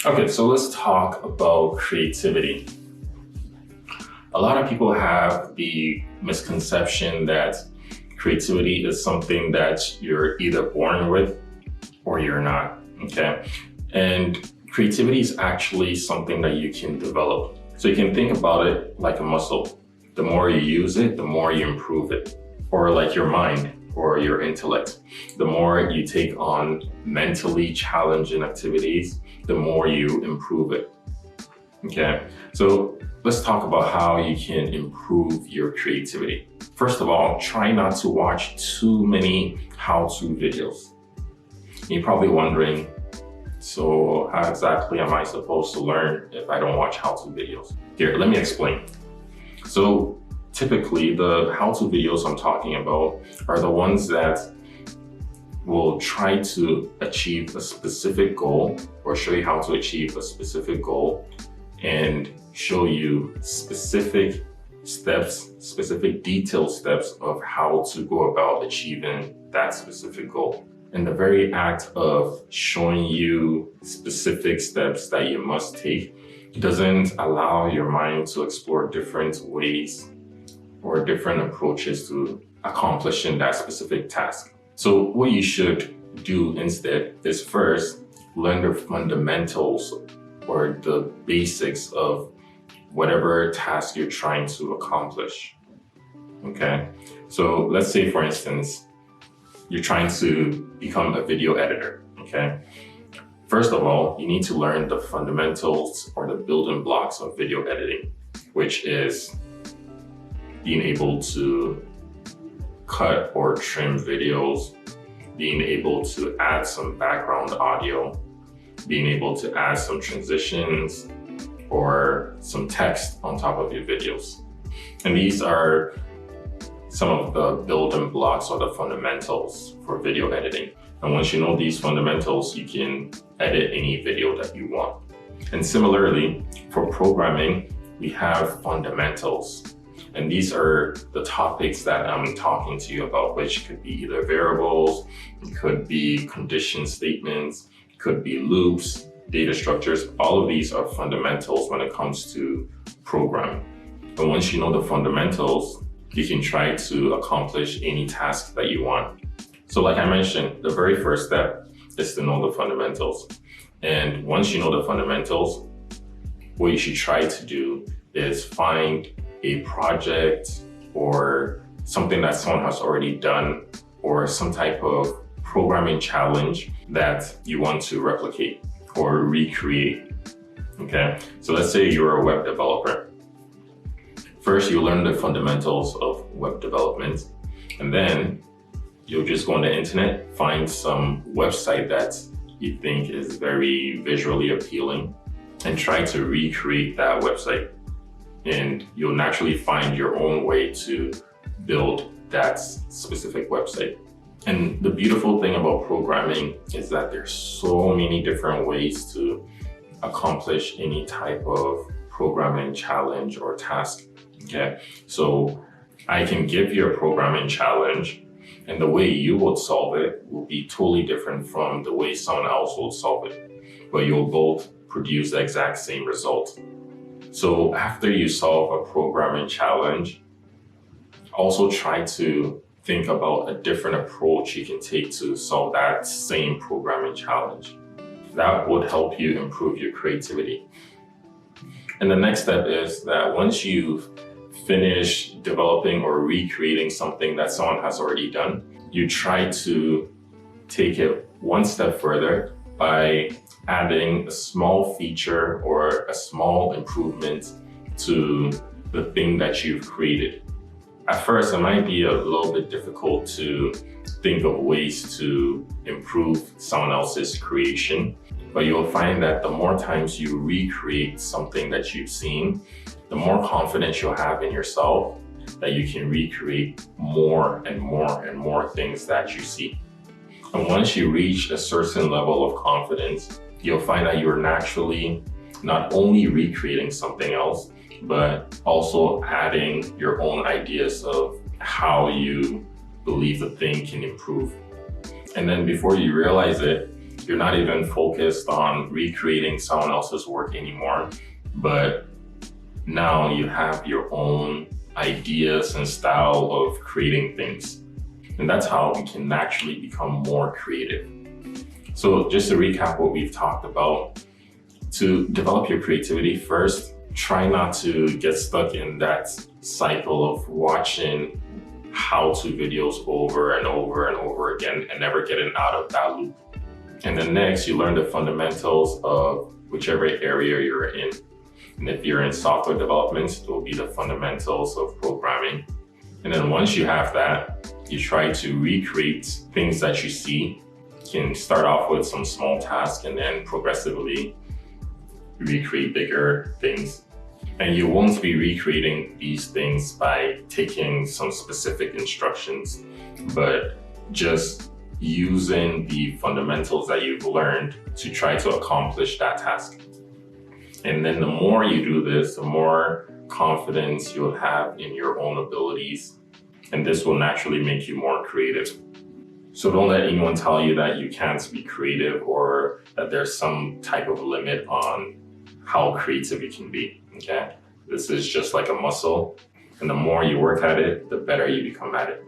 Okay, so let's talk about creativity. A lot of people have the misconception that creativity is something that you're either born with or you're not, okay? And creativity is actually something that you can develop. So you can think about it like a muscle. The more you use it, the more you improve it. Or like your mind or your intellect. The more you take on mentally challenging activities, the more you improve it. Okay, so let's talk about how you can improve your creativity. First of all, try not to watch too many how-to videos. You're probably wondering, so how exactly am I supposed to learn if I don't watch how-to videos? Here, let me explain. So typically the how-to videos I'm talking about are the ones that will try to achieve a specific goal or show you how to achieve a specific goal and show you specific steps, specific detailed steps of how to go about achieving that specific goal. And the very act of showing you specific steps that you must take doesn't allow your mind to explore different ways or different approaches to accomplishing that specific task. So what you should do instead is first learn the fundamentals or the basics of whatever task you're trying to accomplish. Okay, so let's say for instance, you're trying to become a video editor, okay? First of all, you need to learn the fundamentals or the building blocks of video editing, which is being able to cut or trim videos, being able to add some background audio, being able to add some transitions or some text on top of your videos. And these are some of the building blocks or the fundamentals for video editing. And once you know these fundamentals, you can edit any video that you want. And similarly, for programming, we have fundamentals. And these are the topics that I'm talking to you about, which could be either variables, it could be condition statements, it could be loops, data structures. All of these are fundamentals when it comes to programming. And once you know the fundamentals, you can try to accomplish any task that you want. So like I mentioned, the very first step is to know the fundamentals. And once you know the fundamentals, what you should try to do is find a project or something that someone has already done or some type of programming challenge that you want to replicate or recreate. Okay, so let's say you're a web developer. First, you learn the fundamentals of web development, and then you'll just go on the internet, find some website that you think is very visually appealing, and try to recreate that website. And you'll naturally find your own way to build that specific website. And the beautiful thing about programming is that there's so many different ways to accomplish any type of programming challenge or task. Okay, so I can give you a programming challenge and the way you would solve it will be totally different from the way someone else will solve it, but you'll both produce the exact same result. So after you solve a programming challenge, also try to think about a different approach you can take to solve that same programming challenge. That would help you improve your creativity. And the next step is that once you've finished developing or recreating something that someone has already done, you try to take it one step further by adding a small feature or a small improvement to the thing that you've created. At first, it might be a little bit difficult to think of ways to improve someone else's creation, but you'll find that the more times you recreate something that you've seen, the more confidence you'll have in yourself that you can recreate more and more and more things that you see. And once you reach a certain level of confidence, you'll find that you're naturally not only recreating something else, but also adding your own ideas of how you believe the thing can improve. And then before you realize it, You're not even focused on recreating someone else's work anymore, but now you have your own ideas and style of creating things. And that's how we can naturally become more creative. So just to recap what we've talked about, to develop your creativity, first, try not to get stuck in that cycle of watching how-to videos over and over and over again and never getting out of that loop. And then next, you learn the fundamentals of whichever area you're in. And if you're in software development, it will be the fundamentals of programming. And then once you have that, you try to recreate things that you see. You can start off with some small tasks and then progressively recreate bigger things. And you won't be recreating these things by taking some specific instructions, but just using the fundamentals that you've learned to try to accomplish that task. And then the more you do this, the more confidence you'll have in your own abilities. And this will naturally make you more creative. So don't let anyone tell you that you can't be creative or that there's some type of limit on how creative you can be, okay? This is just like a muscle. And the more you work at it, the better you become at it.